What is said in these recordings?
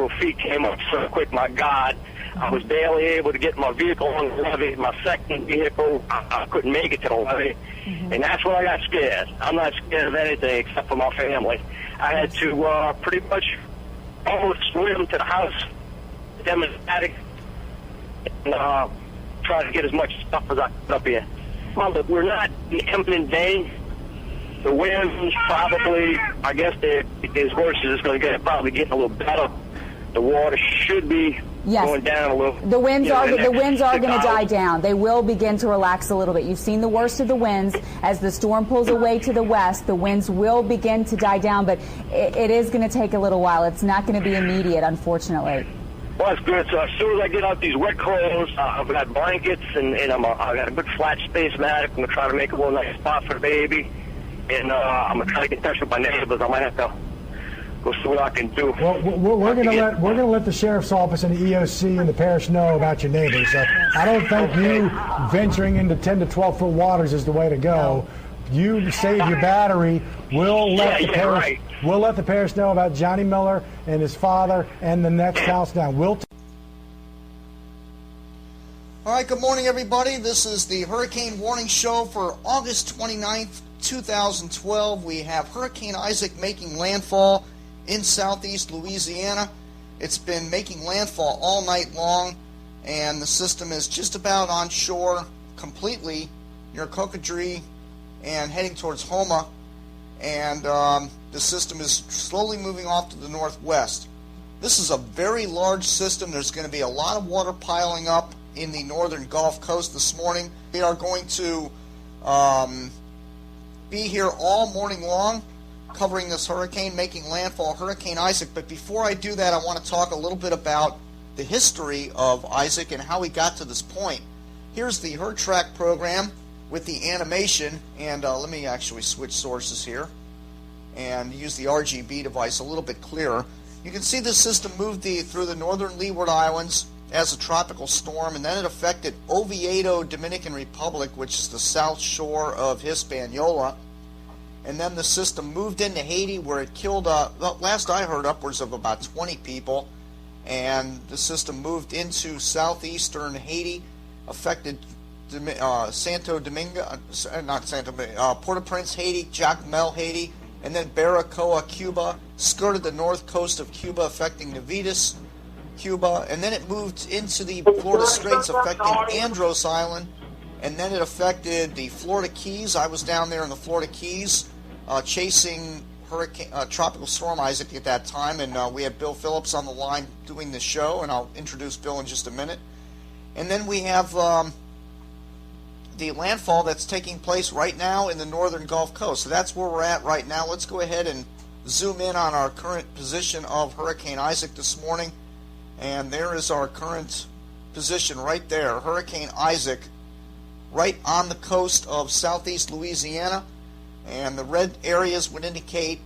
several feet came up so quick, my God. I was barely able to get my vehicle on the levee. My second vehicle, I couldn't make it to the levee. And that's when I got scared. I'm not scared of anything except for my family. I had to pretty much almost swim to the house, them in the attic, and try to get as much stuff as I could up here. Well, we're not in imminent danger. The winds probably, I guess, as worse as it's going to get, probably getting a little better. The water should be going down a little. The winds are going to die down. They will begin to relax a little bit. You've seen the worst of the winds. As the storm pulls away to the west, the winds will begin to die down, but it is going to take a little while. It's not going to be immediate, unfortunately. Well, that's good. So as soon as I get out these wet clothes, I've got blankets, and I got a good flat space mat. I'm going to try to make a little nice spot for the baby. And I'm going to try to get in touch with my neighbors. I might have to go see what I can do. Well, we're going to let the sheriff's office and the EOC and the parish know about your neighbors. So I don't think you venturing into 10 to 12 foot waters is the way to go. You save your battery. We'll let the parish know about Johnny Miller and his father and the next house down. All right, good morning, everybody. This is the Hurricane Warning Show for August 29th, 2012. We have Hurricane Isaac making landfall in southeast Louisiana. It's been making landfall all night long, and the system is just about on shore completely near Cocodrie and heading towards Homa, and the system is slowly moving off to the northwest. This is a very large system. There's going to be a lot of water piling up in the northern Gulf Coast this morning. We are going to be here all morning long covering this hurricane, making landfall, Hurricane Isaac. But before I do that, I want to talk a little bit about the history of Isaac and how he got to this point. Here's the HurTrack program with the animation, and let me actually switch sources here and use the RGB device a little bit clearer. You can see the system moved through the northern Leeward Islands as a tropical storm, and then it affected Oviedo, Dominican Republic, which is the south shore of Hispaniola. And then the system moved into Haiti, where it killed, last I heard, upwards of about 20 people. And the system moved into southeastern Haiti, affected Port-au-Prince, Haiti, Jacmel, Haiti, and then Baracoa, Cuba, skirted the north coast of Cuba, affecting Navitas, Cuba, and then it moved into the Florida Straits, affecting Andros Island, and then it affected the Florida Keys. I was down there in the Florida Keys chasing Tropical Storm Isaac at that time, and we had Bill Phillips on the line doing the show, and I'll introduce Bill in just a minute. And then we have the landfall that's taking place right now in the northern Gulf Coast. So that's where we're at right now. Let's go ahead and zoom in on our current position of Hurricane Isaac this morning. And there is our current position right there, Hurricane Isaac, right on the coast of southeast Louisiana. And the red areas would indicate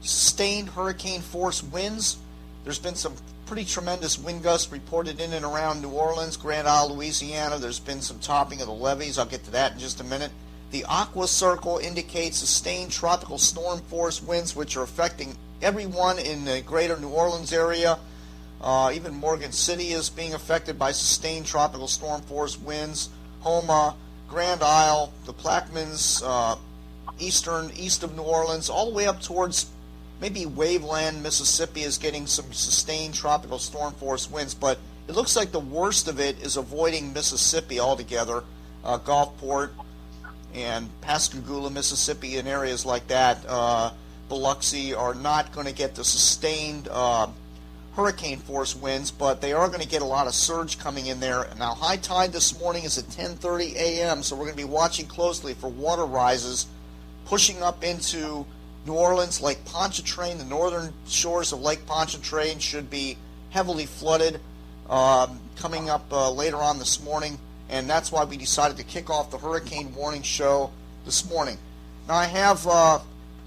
sustained hurricane force winds. There's been some pretty tremendous wind gusts reported in and around New Orleans, Grand Isle, Louisiana. There's been some topping of the levees. I'll get to that in just a minute. The aqua circle indicates sustained tropical storm force winds, which are affecting everyone in the greater New Orleans area. Even Morgan City is being affected by sustained tropical storm force winds. Homa, Grand Isle, the Plaquemines, east of New Orleans, all the way up towards maybe Waveland, Mississippi is getting some sustained tropical storm force winds, but it looks like the worst of it is avoiding Mississippi altogether. Gulfport and Pascagoula, Mississippi, and areas like that, Biloxi, are not going to get the sustained hurricane force winds, but they are going to get a lot of surge coming in there. Now, high tide this morning is at 10:30 a.m., so we're going to be watching closely for water rises pushing up into New Orleans, Lake Pontchartrain. The northern shores of Lake Pontchartrain should be heavily flooded coming up later on this morning, and that's why we decided to kick off the Hurricane Warning Show this morning. Now, I have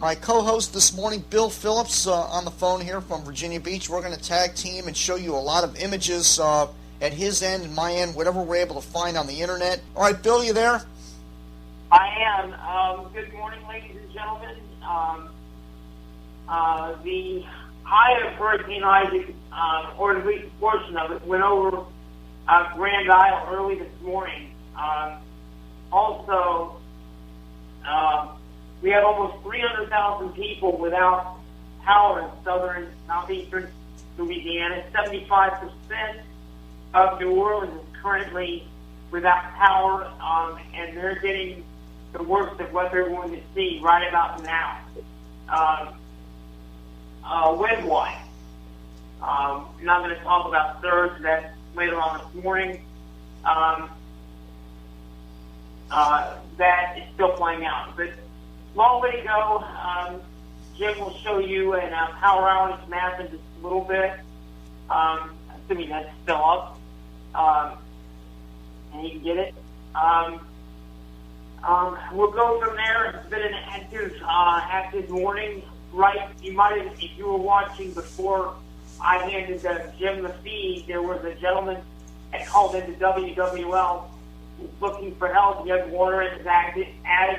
my co-host this morning, Bill Phillips, on the phone here from Virginia Beach. We're going to tag team and show you a lot of images at his end and my end, whatever we're able to find on the internet. All right, Bill, you there? I am. Good morning, ladies and gentlemen. The eye of Hurricane Isaac, or at least a portion of it, went over Grand Isle early this morning. Also, we have almost 300,000 people without power in southern, southeastern Louisiana. 75% of New Orleans is currently without power, and they're getting the worst of what they're going to see right about now. Wind-wise, I'm not going to talk about surge that later on this morning. That is still playing out, but long way to go. Jim will show you a power outage map in just a little bit, assuming that's still up, and you can get it. We'll go from there. It's been an active morning. Right, you might have, if you were watching before I handed Jim the feed, there was a gentleman that called into WWL looking for help. He had water in his attic.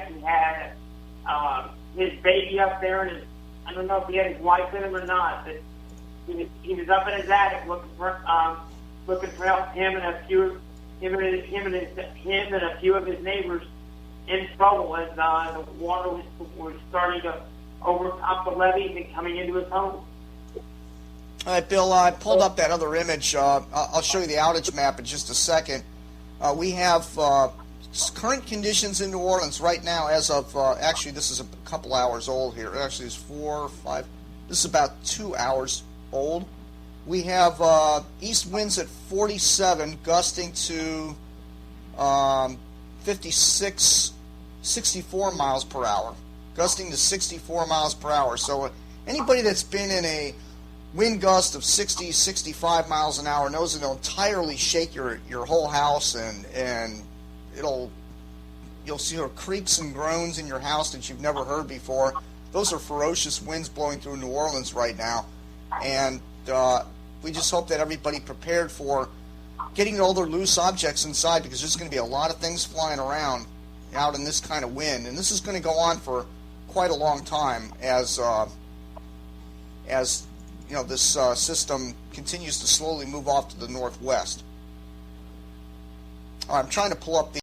He had his baby up there, and I don't know if he had his wife in him or not, but he was up in his attic looking for help. Him and a few of his neighbors in trouble as the water was starting to overtop the levees and coming into his home. All right, Bill, I pulled up that other image. I'll show you the outage map in just a second. We have current conditions in New Orleans right now as of, actually this is a couple hours old here. Actually it's 4 or 5. This is about 2 hours old. We have east winds at 47, gusting to 64 miles per hour. Gusting to 64 miles per hour. So anybody that's been in a wind gust of 60, 65 miles an hour knows it'll entirely shake your whole house, and you'll see creaks and groans in your house that you've never heard before. Those are ferocious winds blowing through New Orleans right now, and we just hope that everybody prepared for getting all their loose objects inside, because there's going to be a lot of things flying around out in this kind of wind, and this is going to go on for quite a long time as you know, this system continues to slowly move off to the northwest. I'm trying to pull up the